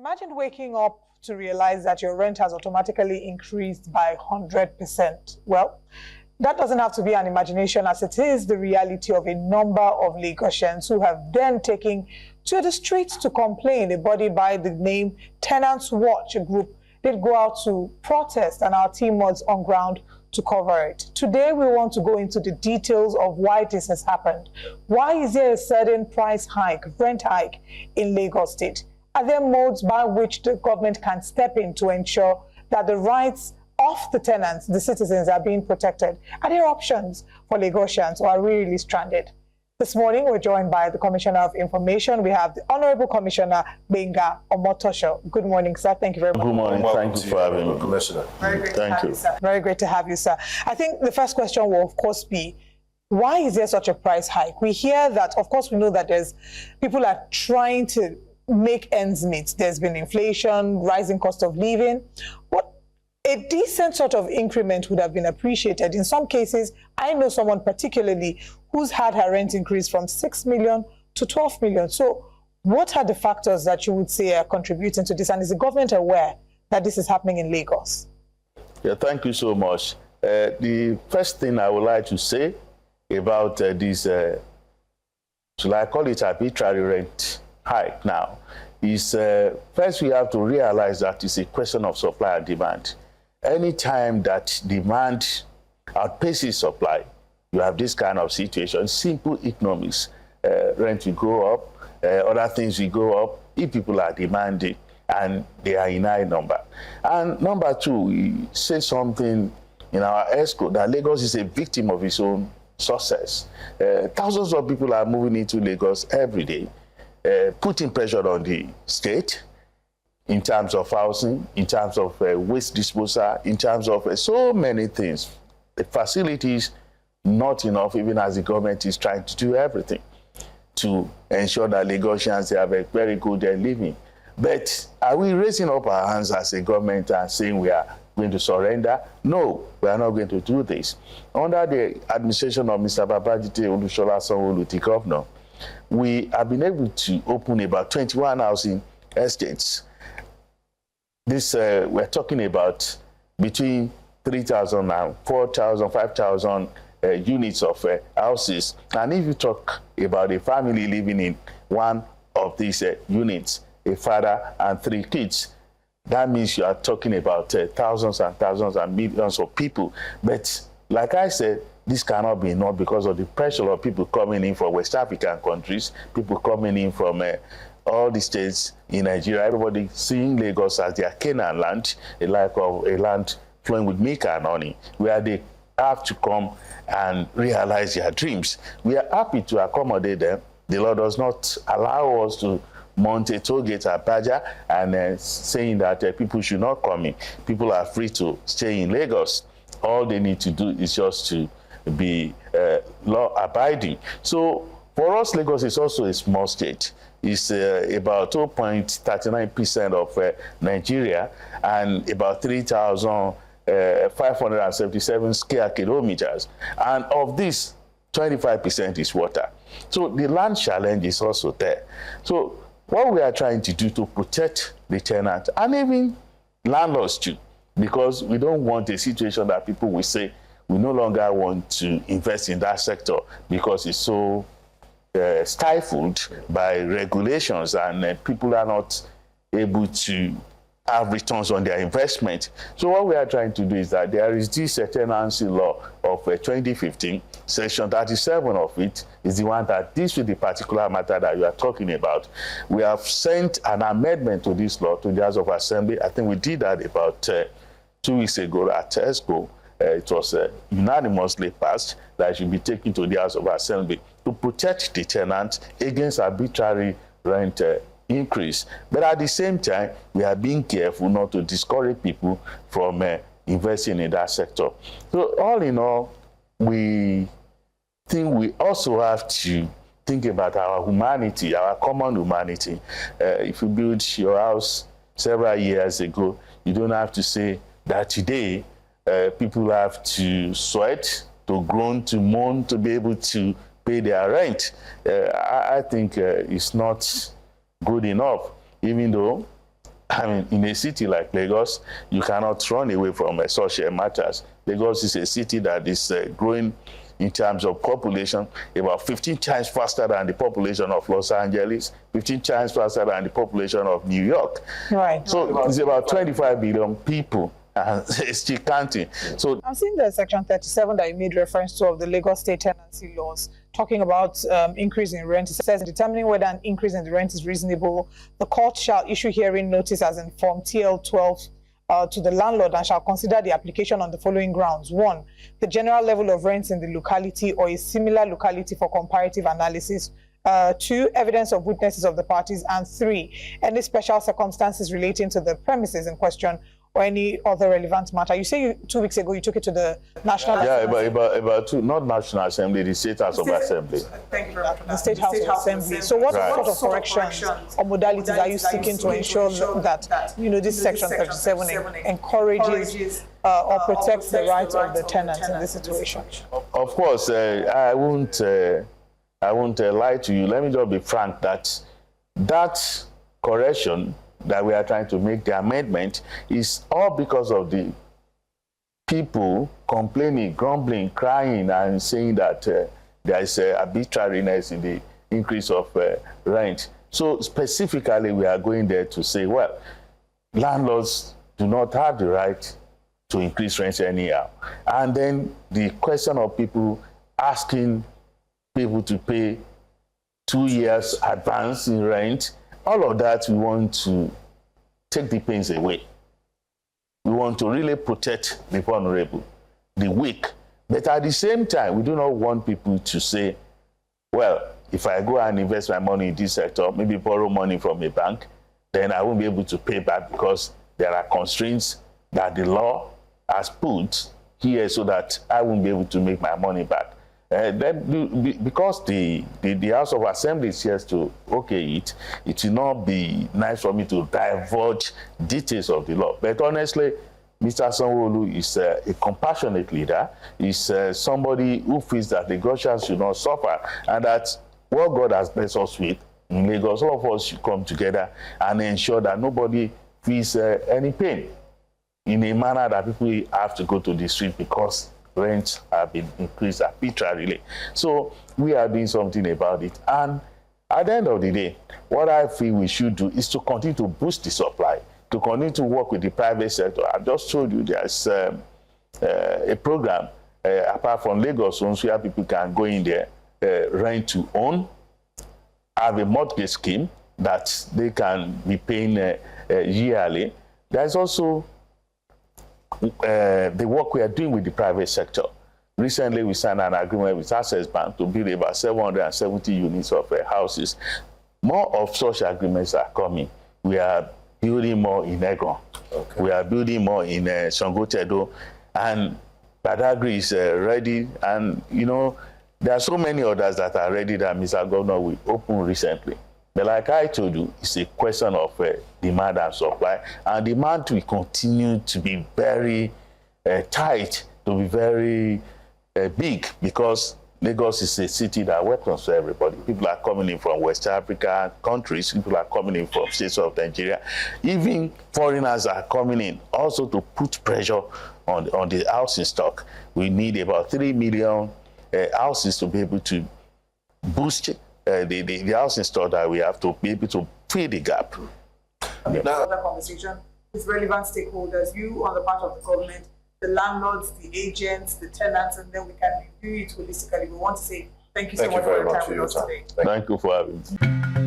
Imagine waking up to realize that your rent has automatically increased by 100%. Well, that doesn't have to be an imagination, as it is the reality of a number of Lagosians who have then taken to the streets to complain. A body by the name Tenants Watch, a group, did go out to protest, and our team was on ground to cover it. Today, we want to go into the details of why this has happened. Why is there a sudden price hike, rent hike in Lagos State? Are there modes by which the government can step in to ensure that the rights of the tenants, the citizens, are being protected? Are there options for Lagosians, or are we really stranded? This morning, we're joined by the Commissioner of Information. We have the Honorable Commissioner Gbenga Omotosho. Good morning, sir. Thank you very much. Good morning. Thank you for having me, Commissioner. Very great to have you, sir. Very great to have you, sir. I think the first question will, of course, be, why is there such a price hike? We hear that, of course, we know that people are trying to make ends meet. There's been inflation, rising cost of living. What a decent sort of increment would have been appreciated. In some cases, I know someone particularly who's had her rent increase from 6 million to 12 million. So what are the factors that you would say are contributing to this? And is the government aware that this is happening in Lagos? Yeah, thank you so much. The first thing I would like to say about this, shall I call it arbitrary rent hike now, is first we have to realize that it's a question of supply and demand. Anytime that demand outpaces supply, you have this kind of situation. Simple economics. Rent will go up, other things will go up if people are demanding and they are in high number. And number two, we say something in our ESCO that Lagos is a victim of its own success. Thousands of people are moving into Lagos every day, putting pressure on the state in terms of housing, in terms of waste disposal, in terms of so many things. The facilities, not enough, even as the government is trying to do everything to ensure that Lagosians have a very good living. But are we raising up our hands as a government and saying we are going to surrender? No, we are not going to do this. Under the administration of Mr. Babajide Olusola Sanwo-Olu, the governor, we have been able to open about 21 housing estates. This, we're talking about between 3,000 and 4,000, 5,000 units of houses. And if you talk about a family living in one of these units, a father and 3 kids, that means you are talking about thousands and thousands and millions of people. But like I said, this cannot be enough because of the pressure of people coming in from West African countries, people coming in from all the states in Nigeria. Everybody seeing Lagos as their Canaan land, a land flowing with milk and honey, where they have to come and realize their dreams. We are happy to accommodate them. The law does not allow us to mount a toll gate at Baja and saying that people should not come in. People are free to stay in Lagos. All they need to do is just to be law-abiding. So for us, Lagos is also a small state. It's about 2.39% of Nigeria and about 3,577 square kilometers. And of this, 25% is water. So the land challenge is also there. So what we are trying to do to protect the tenant and even landlords too, because we don't want a situation that people will say we no longer want to invest in that sector because it's so stifled by regulations and people are not able to have returns on their investment. So what we are trying to do is that there is this tenancy law of 2015, section 37 of it is the one that deals with the particular matter that you are talking about. We have sent an amendment to this law to the House of Assembly. I think we did that about 2 weeks ago at ESCO. It was unanimously passed that it should be taken to the House of Assembly to protect the tenant against arbitrary rent increase. But at the same time, we are being careful not to discourage people from investing in that sector. So all in all, we think we also have to think about our humanity, our common humanity. If you build your house several years ago, you don't have to say that today people have to sweat, to groan, to moan, to be able to pay their rent. I think it's not good enough, even though I mean, in a city like Lagos, you cannot run away from social matters. Lagos is a city that is growing in terms of population about 15 times faster than the population of Los Angeles, 15 times faster than the population of New York. Right. So it's about 25 billion people. And it's still counting. So I'm seeing the section 37 that you made reference to of the Lagos State tenancy laws, talking about increase in rent. It says, determining whether an increase in the rent is reasonable, the court shall issue hearing notice as in Form TL12 to the landlord and shall consider the application on the following grounds. 1, the general level of rents in the locality or a similar locality for comparative analysis. 2, evidence of witnesses of the parties. And 3, any special circumstances relating to the premises in question or any other relevant matter. You say 2 weeks ago you took it to the National Assembly. About two, not National Assembly, the State House of Assembly. Thank you for that. The State House of Assembly. So what sort of corrections or modalities are you seeking to ensure that, you know, this section 37 encourages or protects the rights of the tenants in this situation? Of course, I won't lie to you. Let me just be frank that correction that we are trying to make, the amendment, is all because of the people complaining, grumbling, crying, and saying that there is arbitrariness in the increase of rent. So specifically, we are going there to say, well, landlords do not have the right to increase rents anyhow. And then the question of people asking people to pay 2 years advance in rent, all of that, we want to take the pains away. We want to really protect the vulnerable, the weak. But at the same time, we do not want people to say, well, if I go and invest my money in this sector, maybe borrow money from a bank, then I won't be able to pay back because there are constraints that the law has put here so that I won't be able to make my money back. Because the House of Assembly is here to okay it will not be nice for me to divulge details of the law. But honestly, Mr. Sanwo-Olu is a compassionate leader. He's somebody who feels that the Lagosians should not suffer, and that what God has blessed us with in Lagos, all of us should come together and ensure that nobody feels any pain in a manner that people have to go to the street because rents have been increased arbitrarily. So we are doing something about it. And at the end of the day, what I feel we should do is to continue to boost the supply, to continue to work with the private sector. I just told you there's a program, apart from Lagos, where people can go in there, rent to own, have a mortgage scheme that they can be paying yearly. There's also the work we are doing with the private sector. Recently, we signed an agreement with Access Bank to build about 770 units of houses. More of such agreements are coming. We are building more in Egon. Okay. We are building more in Sangotedo, and Badagry is ready. And, you know, there are so many others that are ready that Mr. Governor will open recently. But like I told you, it's a question of demand and supply. And demand will continue to be very tight, to be very big, because Lagos is a city that welcomes everybody. People are coming in from West Africa countries. People are coming in from states of Nigeria. Even foreigners are coming in also to put pressure on the housing stock. We need about 3 million houses to be able to boost the housing stock that we have to be able to fill the gap. Now, another conversation with relevant stakeholders, you on the part of the government, the landlords, the agents, the tenants, and then we can review it holistically. We want to say thank you so much for your time with us today. Thank you for having me.